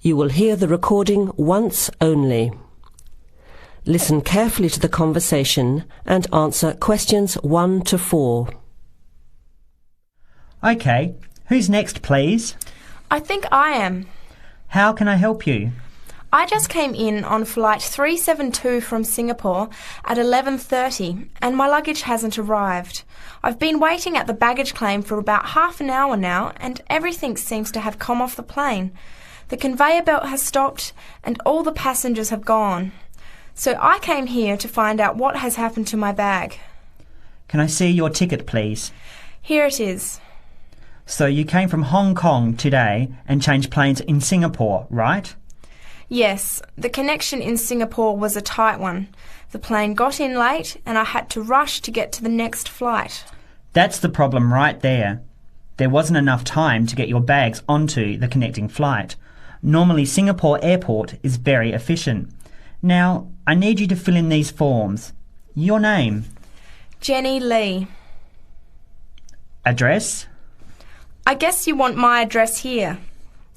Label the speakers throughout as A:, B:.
A: You will hear the recording once only. Listen carefully to the conversation and answer questions 1 to 4.
B: OK, who's next, please?
C: I think I am.
B: How can I help you?
C: I just came in on flight 372 from Singapore at 11:30 and my luggage hasn't arrived. I've been waiting at the baggage claim for about half an hour now and everything seems to have come off the plane. The conveyor belt has stopped and all the passengers have gone. So I came here to find out what has happened to my bag.
B: Can I see your ticket, please?
C: Here it is.
B: So you came from Hong Kong today and changed planes in Singapore, right?
C: Yes, the connection in Singapore was a tight one. The plane got in late and I had to rush to get to the next flight.
B: That's the problem right there. There wasn't enough time to get your bags onto the connecting flight. Normally Singapore Airport is very efficient. Now, I need you to fill in these forms. Your name?
C: Jenny Lee.
B: Address?
C: I guess you want my address here.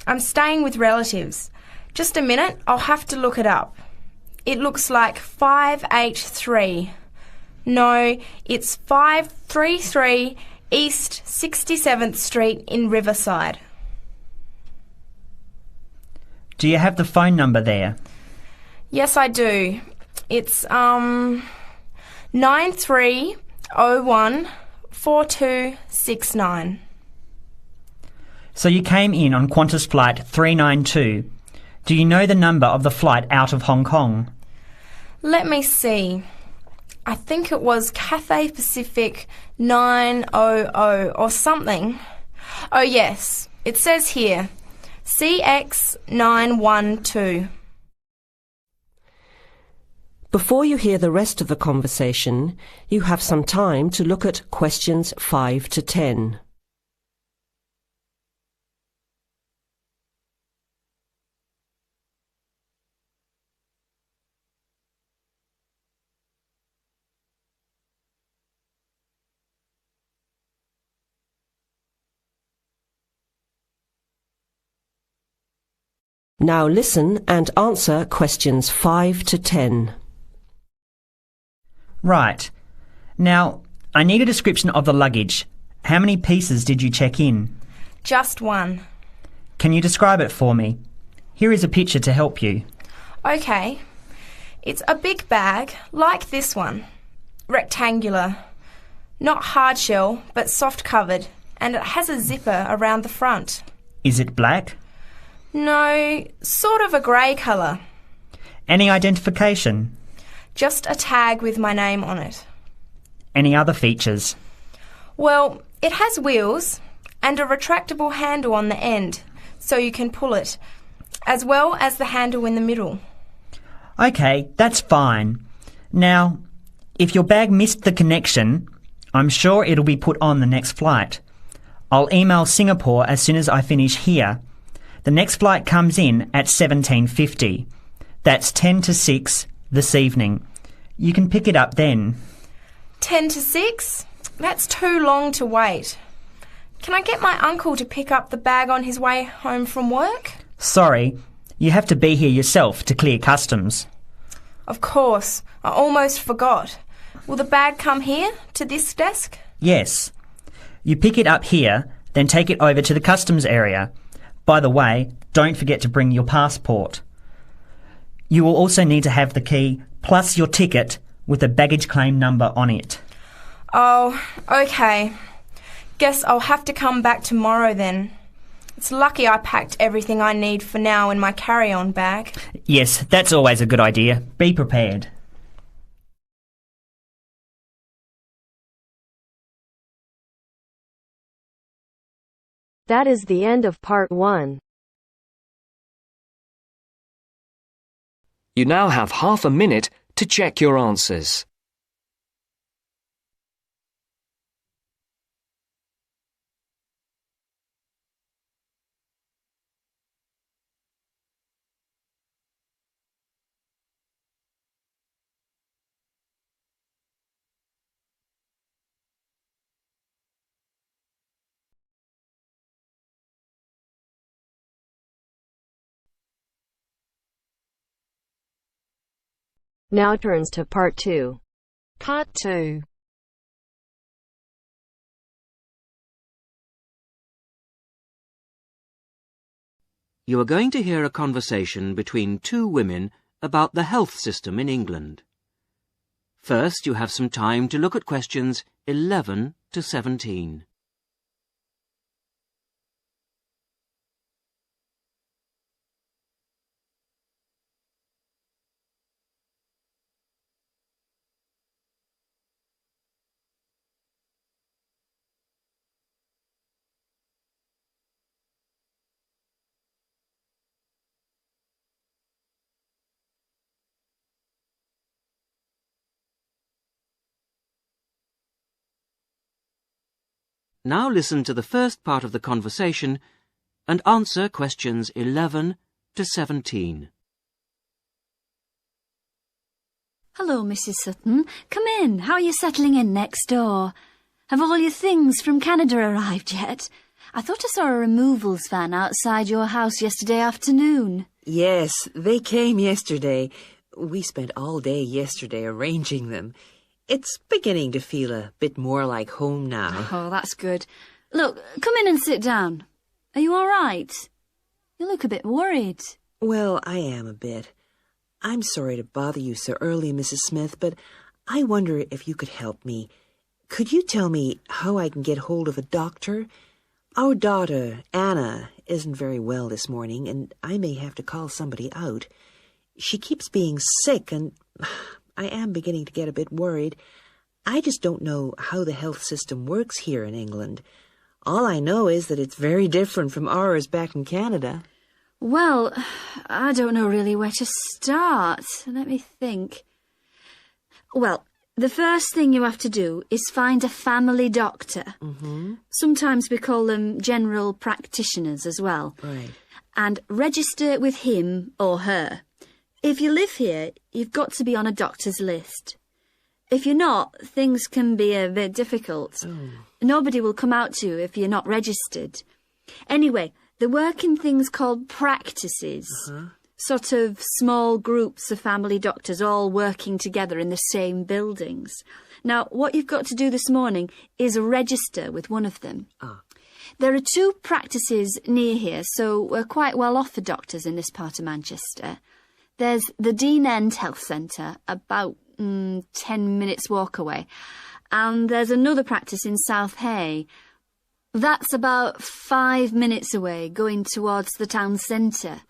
C: I'm staying with relatives. Just a minute, I'll have to look it up. It looks like 583. No, it's 533 East 67th Street in Riverside.
B: Do you have the phone number there?
C: Yes, I do. It's 9301 4269.
B: So you came in on Qantas Flight 392. Do you know the number of the flight out of Hong Kong?
C: Let me see. I think it was Cathay Pacific 900 or something. Oh yes, it says here, CX 912.
A: Before you hear the rest of the conversation, you have some time to look at questions 5 to 10. Now listen and answer questions 5 to 10.
B: Right. Now, I need a description of the luggage. How many pieces did you check in?
C: Just one.
B: Can you describe it for me? Here is a picture to help you.
C: Okay. It's a big bag, like this one. Rectangular. Not hard shell, but soft covered, and it has a zipper around the front.
B: Is it black?
C: No, sort of a grey colour.
B: Any identification?
C: Just a tag with my name on it.
B: Any other features?
C: Well, it has wheels and a retractable handle on the end, so you can pull it, as well as the handle in the middle.
B: OK, that's fine. Now, if your bag missed the connection, I'm sure it'll be put on the next flight. I'll email Singapore as soon as I finish here. The next flight comes in at 17:50. That's 10 to 6 this evening. You can pick it up then.
C: 10 to 6? That's too long to wait. Can I get my uncle to pick up the bag on his way home from work?
B: Sorry, you have to be here yourself to clear customs.
C: Of course, I almost forgot. Will the bag come here, to this desk?
B: Yes. You pick it up here, then take it over to the customs area. By the way, don't forget to bring your passport. You will also need to have the key plus your ticket with a baggage claim number on it.
C: Oh, okay. Guess I'll have to come back tomorrow then. It's lucky I packed everything I need for now in my carry-on bag.
B: Yes, that's always a good idea. Be prepared.
D: That is the end of part 1.
E: You now have half a minute to check your answers.
D: Now turns to Part 2.
F: Part 2.
G: You are going to hear a conversation between two women about the health system in England. First, you have some time to look at questions 11 to 17. Now listen to the first part of the conversation and answer questions 11 to 17.
H: Hello, Mrs. Sutton. Come in. How are you settling in next door? Have all your things from Canada arrived yet? I thought I saw a removals van outside your house yesterday afternoon.
I: Yes, they came yesterday. We spent all day yesterday arranging them. It's beginning to feel a bit more like home now.
H: Oh, that's good. Look, come in and sit down. Are you all right? You look a bit worried.
I: Well, I am a bit. I'm sorry to bother you so early, Mrs. Smith, but I wonder if you could help me. Could you tell me how I can get hold of a doctor? Our daughter, Anna, isn't very well this morning, and I may have to call somebody out. She keeps being sick, and I am beginning to get a bit worried. I just don't know how the health system works here in England. All I know is that it's very different from ours back in Canada.
H: Well, I don't know really where to start. Let me think. Well, the first thing you have to do is find a family doctor. Sometimes we call them general practitioners as well.
I: Right.
H: And register with him or her. If you live here, you've got to be on a doctor's list. If you're not, things can be a bit difficult. Nobody will come out to you if you're not registered. Anyway, they work in things called practices. Sort of small groups of family doctors all working together in the same buildings. Now, what you've got to do this morning is register with one of them. There are 2 practices near here, so we're quite well off for doctors in this part of Manchester. There's the Dean End Health Centre, about 10 minutes walk away. And there's another practice in South Hay. That's about 5 minutes away, going towards the town centre.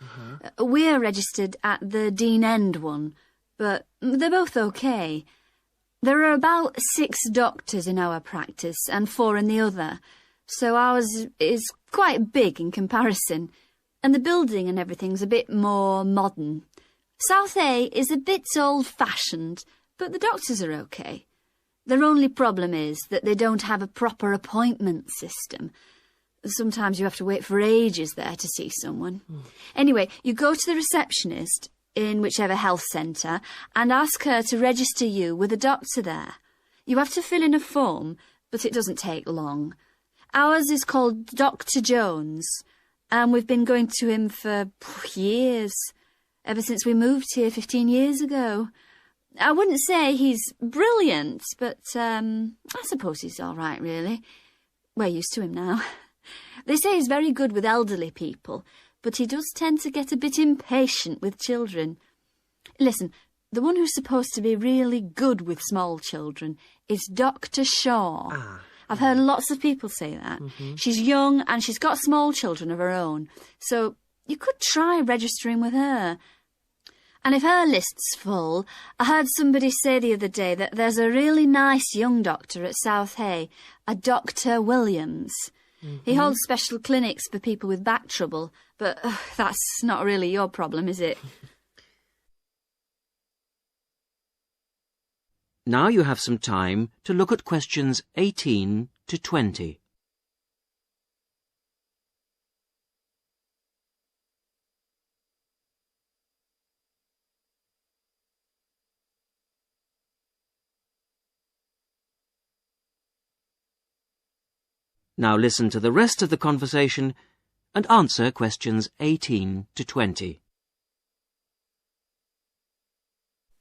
H: We're registered at the Dean End one, but they're both okay. There are about 6 doctors in our practice and 4 in the other, so ours is quite big in comparison, and the building and everything's a bit more modern. South A is a bit old-fashioned, but the doctors are okay. Their only problem is that they don't have a proper appointment system. Sometimes you have to wait for ages there to see someone. Anyway, you go to the receptionist in whichever health centre and ask her to register you with a doctor there. You have to fill in a form, but it doesn't take long. Ours is called Dr. Jones, and we've been going to him for years. Ever since we moved here 15 years ago. I wouldn't say he's brilliant, but I suppose he's all right, really. We're used to him now. They say he's very good with elderly people, but he does tend to get a bit impatient with children. Listen, the one who's supposed to be really good with small children is Dr. Shaw. I've heard lots of people say that. She's young and she's got small children of her own, so you could try registering with her. And if her list's full, I heard somebody say the other day that there's a really nice young doctor at South Hay, a Dr. Williams. He holds special clinics for people with back trouble, but that's not really your problem, is it?
G: Now you have some time to look at questions 18 to 20. Now listen to the rest of the conversation and answer questions 18 to 20.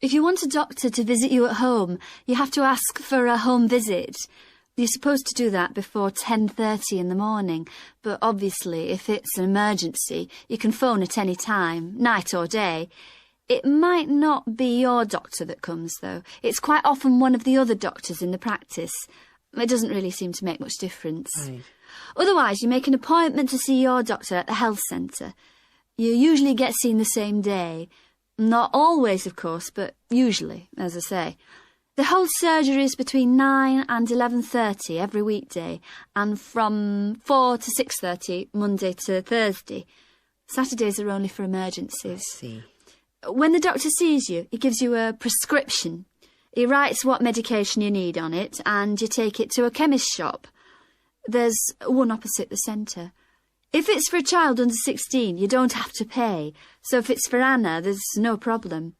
H: If you want a doctor to visit you at home, you have to ask for a home visit. You're supposed to do that before 10:30 in the morning, but obviously if it's an emergency, you can phone at any time, night or day. It might not be your doctor that comes, though. It's quite often one of the other doctors in the practice. It doesn't really seem to make much difference.
I: Right.
H: Otherwise, you make an appointment to see your doctor at the health centre. You usually get seen the same day. Not always, of course, but usually, as I say. They hold surgeries between 9 and 11:30 every weekday, and from 4 to 6:30 Monday to Thursday. Saturdays are only for emergencies.
I: I see.
H: When the doctor sees you, he gives you a prescription. He writes what medication you need on it, and you take it to a chemist shop. There's one opposite the centre. If it's for a child under 16, you don't have to pay, so if it's for Anna, there's no problem.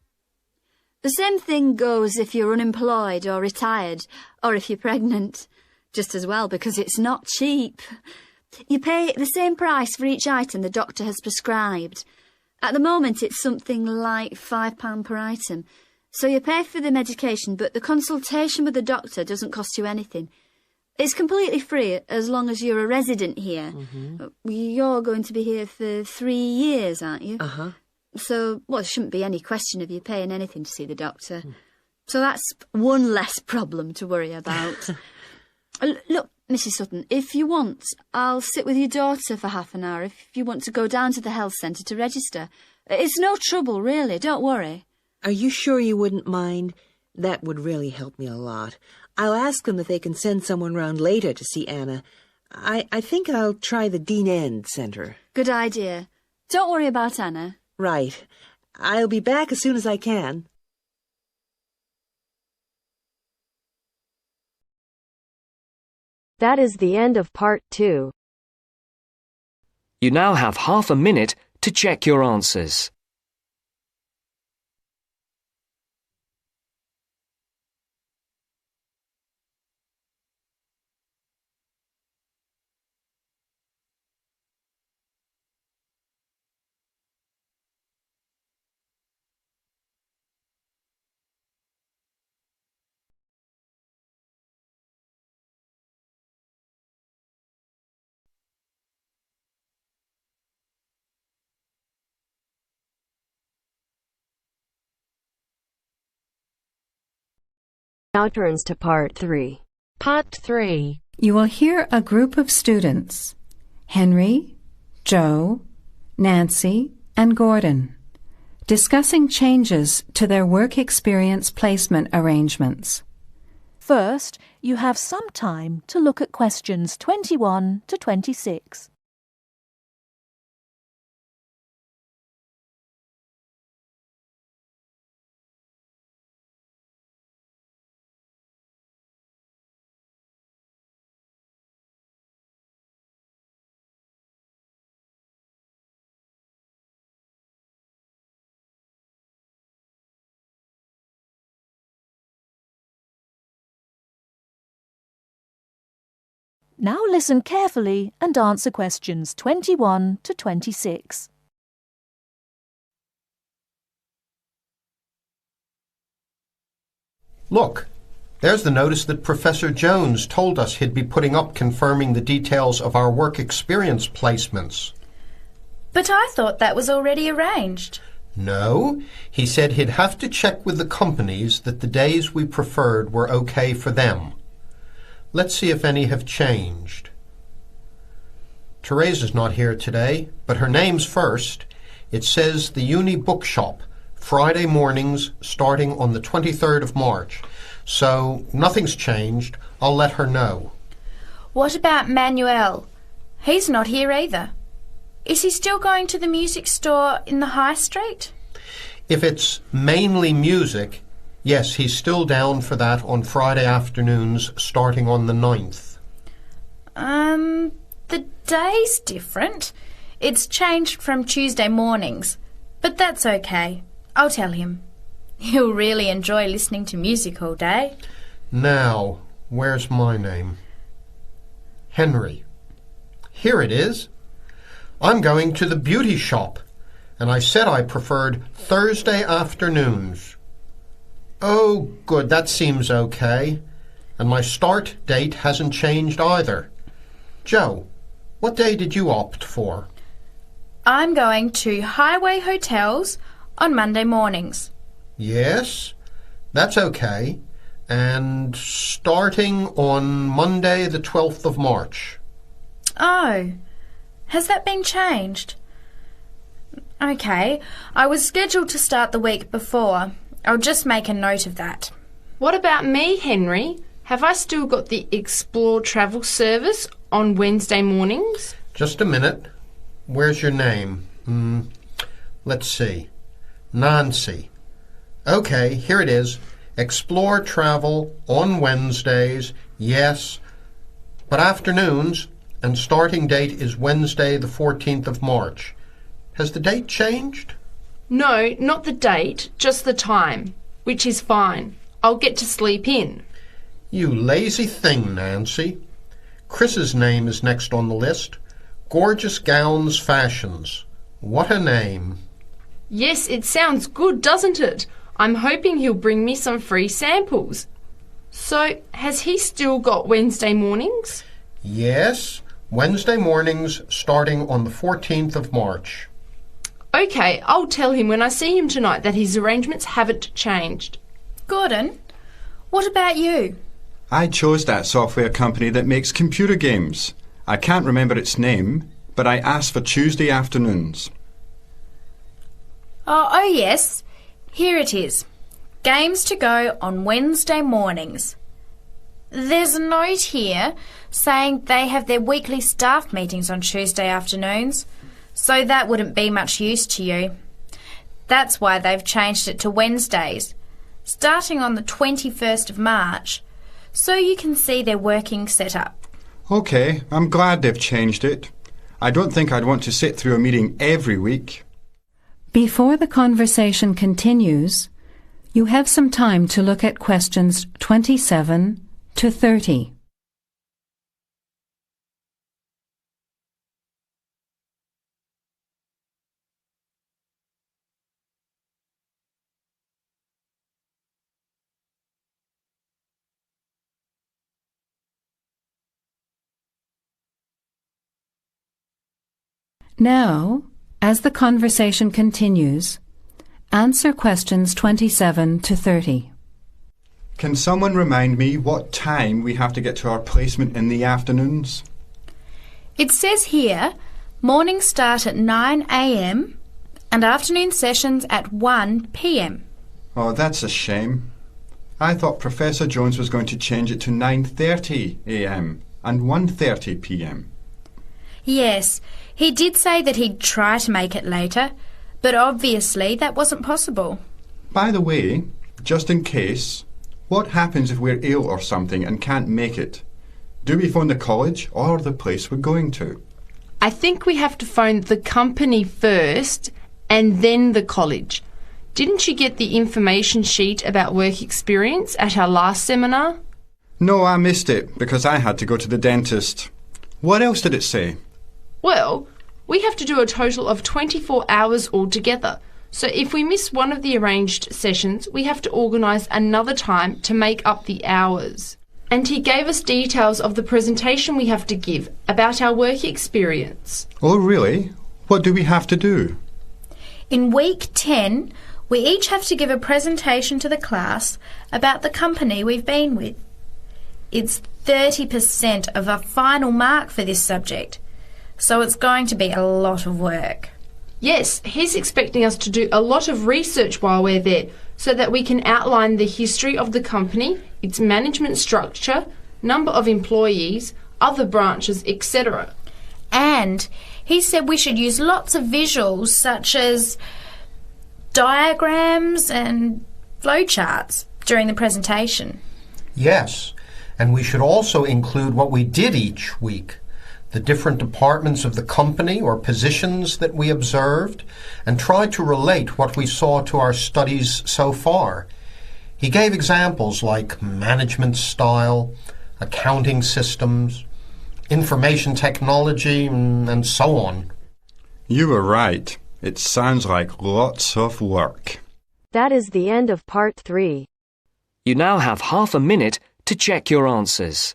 H: The same thing goes if you're unemployed or retired, or if you're pregnant. Just as well, because it's not cheap. You pay the same price for each item the doctor has prescribed. At the moment, it's something like £5 per item. So you pay for the medication, but the consultation with the doctor doesn't cost you anything. It's completely free as long as you're a resident here. Mm-hmm. You're going to be here for 3 years, aren't you?
I: Uh-huh.
H: So, well, there shouldn't be any question of you paying anything to see the doctor. So that's one less problem to worry about. Look, Mrs. Sutton, if you want, I'll sit with your daughter for half an hour if you want to go down to the health centre to register. It's no trouble, really, don't worry.
I: Are you sure you wouldn't mind? That would really help me a lot. I'll ask them if they can send someone round later to see Anna. I think I'll try the Dean End Centre.
H: Good idea. Don't worry about Anna.
I: Right. I'll be back as soon as I can.
D: That is the end of part 2.
E: You now have half a minute to check your answers.
D: Now turns to part 3.
F: Part 3. You will hear a group of students, Henry, Joe, Nancy, and Gordon, discussing changes to their work experience placement arrangements.
J: First, you have some time to look at questions 21 to 26. Now listen carefully and answer questions 21 to 26.
K: Look, there's the notice that Professor Jones told us he'd be putting up confirming the details of our work experience placements.
L: But I thought that was already arranged.
K: No, he said he'd have to check with the companies that the days we preferred were okay for them. Let's see if any have changed. Teresa's not here today, but her name's first. It says the Uni Bookshop, Friday mornings starting on the 23rd of March. So nothing's changed. I'll let her know.
L: What about Manuel? He's not here either. Is he still going to the music store in the High Street?
K: If it's mainly music, yes, he's still down for that on Friday afternoons starting on the 9th.
L: The day's different. It's changed from Tuesday mornings, but that's okay. I'll tell him. He'll really enjoy listening to music all day.
K: Now, where's my name? Henry. Here it is. I'm going to the beauty shop, and I said I preferred Thursday afternoons. Oh, good, that seems okay. And my start date hasn't changed either. Joe, what day did you opt for?
L: I'm going to Highway Hotels on Monday mornings.
K: Yes, that's okay. And starting on Monday the 12th of March.
L: Oh, has that been changed? Okay, I was scheduled to start the week before. I'll just make a note of that.
M: What about me, Henry? Have I still got the Explore travel service on Wednesday mornings?
K: Just a minute. Where's your name? Let's see. Nancy. Okay, here it is. Explore travel on Wednesdays, yes, but afternoons, and starting date is Wednesday the 14th of March. Has the date changed?
M: No, not the date, just the time, which is fine. I'll get to sleep in.
K: You lazy thing, Nancy. Chris's name is next on the list. Gorgeous Gowns Fashions. What a name.
M: Yes, it sounds good, doesn't it? I'm hoping he'll bring me some free samples. So, has he still got Wednesday mornings?
K: Yes, Wednesday mornings starting on the 14th of March.
M: Okay, I'll tell him when I see him tonight that his arrangements haven't changed.
L: Gordon, what about you?
N: I chose that software company that makes computer games. I can't remember its name, but I asked for Tuesday afternoons.
L: Oh, yes. Here it is. Games to go on Wednesday mornings. There's a note here saying they have their weekly staff meetings on Tuesday afternoons, so that wouldn't be much use to you. That's why they've changed it to Wednesdays, starting on the 21st of March, so you can see their working setup.
N: OK, I'm glad they've changed it. I don't think I'd want to sit through a meeting every week.
F: Before the conversation continues, you have some time to look at questions 27 to 30. Now, as the conversation continues, answer questions 27 to 30.
N: Can someone remind me what time we have to get to our placement in the afternoons?
L: It says here, mornings start at 9 a.m. and afternoon sessions at 1 p.m.
N: Oh, that's a shame. I thought Professor Jones was going to change it to 9:30 a.m. and 1:30 p.m.
L: Yes, he did say that he'd try to make it later, but obviously that wasn't possible.
N: By the way, just in case, what happens if we're ill or something and can't make it? Do we phone the college or the place we're going to?
M: I think we have to phone the company first and then the college. Didn't you get the information sheet about work experience at our last seminar?
N: No, I missed it because I had to go to the dentist. What else did it say?
M: Well, we have to do a total of 24 hours altogether. So if we miss one of the arranged sessions, we have to organise another time to make up the hours. And he gave us details of the presentation we have to give about our work experience.
N: Oh, really? What do we have to do?
L: In week 10, we each have to give a presentation to the class about the company we've been with. It's 30% of a final mark for this subject, so it's going to be a lot of work.
M: Yes, he's expecting us to do a lot of research while we're there so that we can outline the history of the company, its management structure, number of employees, other branches, etc.
L: And he said we should use lots of visuals such as diagrams and flowcharts during the presentation.
K: Yes, and we should also include what we did each week, the different departments of the company or positions that we observed, and try to relate what we saw to our studies so far. He gave examples like management style, accounting systems, information technology, and so on.
N: You were right. It sounds like lots of work.
D: That is the end of part 3.
E: You now have half a minute to check your answers.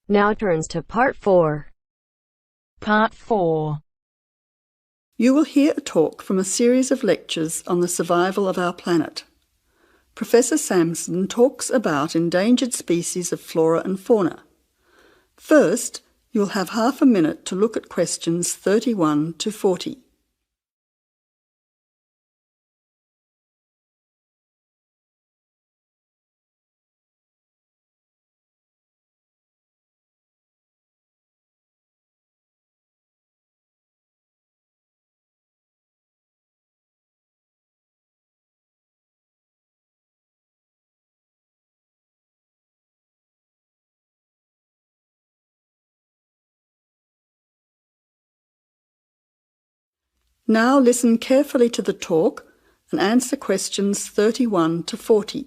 D: Now turns to Part 4.
J: Part 4.
O: You will hear a talk from a series of lectures on the survival of our planet. Professor Samson talks about endangered species of flora and fauna. First, you'll have half a minute to look at questions 31 to 40. Now listen carefully to the talk and answer questions 31 to 40.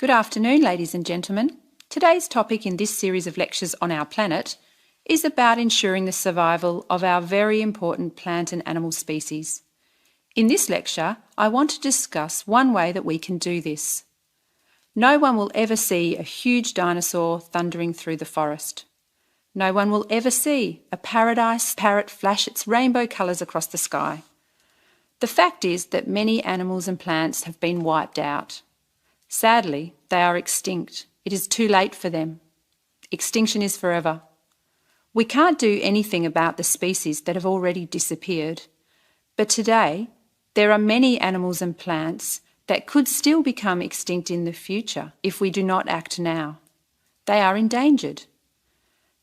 P: Good afternoon, ladies and gentlemen. Today's topic in this series of lectures on our planet is about ensuring the survival of our very important plant and animal species. In this lecture, I want to discuss one way that we can do this. No one will ever see a huge dinosaur thundering through the forest. No one will ever see a paradise parrot flash its rainbow colours across the sky. The fact is that many animals and plants have been wiped out. Sadly, they are extinct. It is too late for them. Extinction is forever. We can't do anything about the species that have already disappeared. But today, there are many animals and plants that could still become extinct in the future if we do not act now. They are endangered.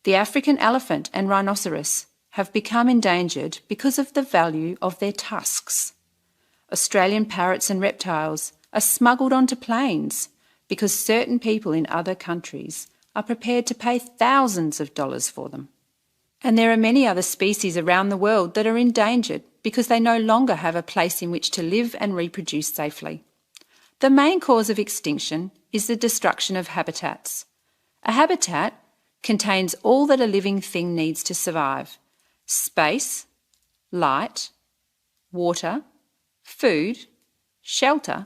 P: The African elephant and rhinoceros have become endangered because of the value of their tusks. Australian parrots and reptiles are smuggled onto planes because certain people in other countries are prepared to pay thousands of dollars for them. And there are many other species around the world that are endangered because they no longer have a place in which to live and reproduce safely. The main cause of extinction is the destruction of habitats. A habitat contains all that a living thing needs to survive: space, light, water, food, shelter,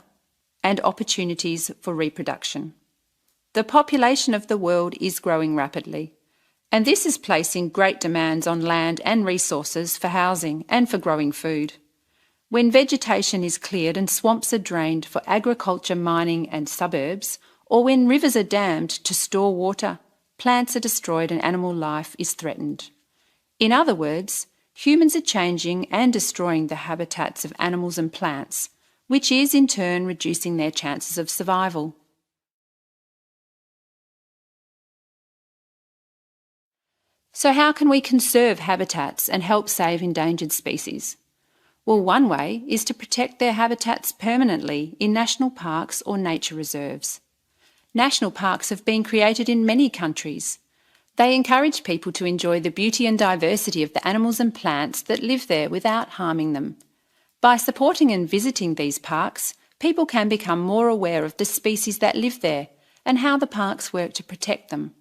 P: and opportunities for reproduction. The population of the world is growing rapidly, and this is placing great demands on land and resources for housing and for growing food. When vegetation is cleared and swamps are drained for agriculture, mining and suburbs, or when rivers are dammed to store water, plants are destroyed and animal life is threatened. In other words, humans are changing and destroying the habitats of animals and plants, which is in turn reducing their chances of survival. So how can we conserve habitats and help save endangered species? Well, one way is to protect their habitats permanently in national parks or nature reserves. National parks have been created in many countries. They encourage people to enjoy the beauty and diversity of the animals and plants that live there without harming them. By supporting and visiting these parks, people can become more aware of the species that live there and how the parks work to protect them.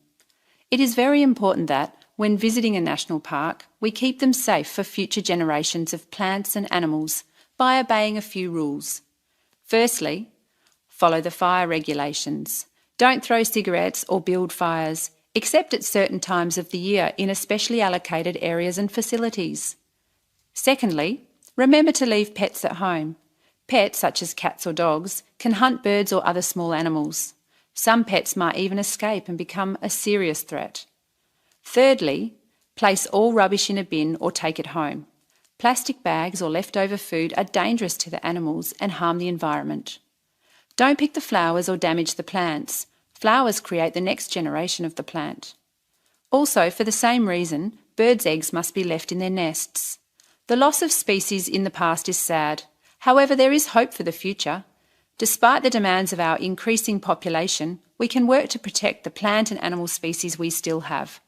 P: It is very important that, when visiting a national park, we keep them safe for future generations of plants and animals by obeying a few rules. Firstly, follow the fire regulations. Don't throw cigarettes or build fires, except at certain times of the year in especially allocated areas and facilities. Secondly, remember to leave pets at home. Pets, such as cats or dogs, can hunt birds or other small animals. Some pets might even escape and become a serious threat. Thirdly, place all rubbish in a bin or take it home. Plastic bags or leftover food are dangerous to the animals and harm the environment. Don't pick the flowers or damage the plants. Flowers create the next generation of the plant. Also, for the same reason, birds' eggs must be left in their nests. The loss of species in the past is sad. However, there is hope for the future. Despite the demands of our increasing population, we can work to protect the plant and animal species we still have.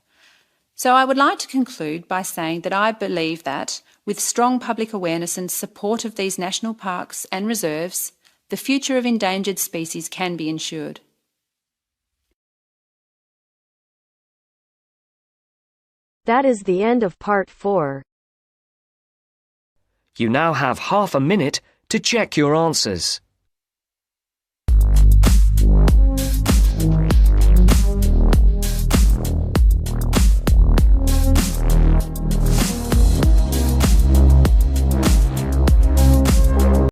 P: So I would like to conclude by saying that I believe that, with strong public awareness and support of these national parks and reserves, the future of endangered species can be ensured.
D: That is the end of part 4.
E: You now have half a minute to check your answers.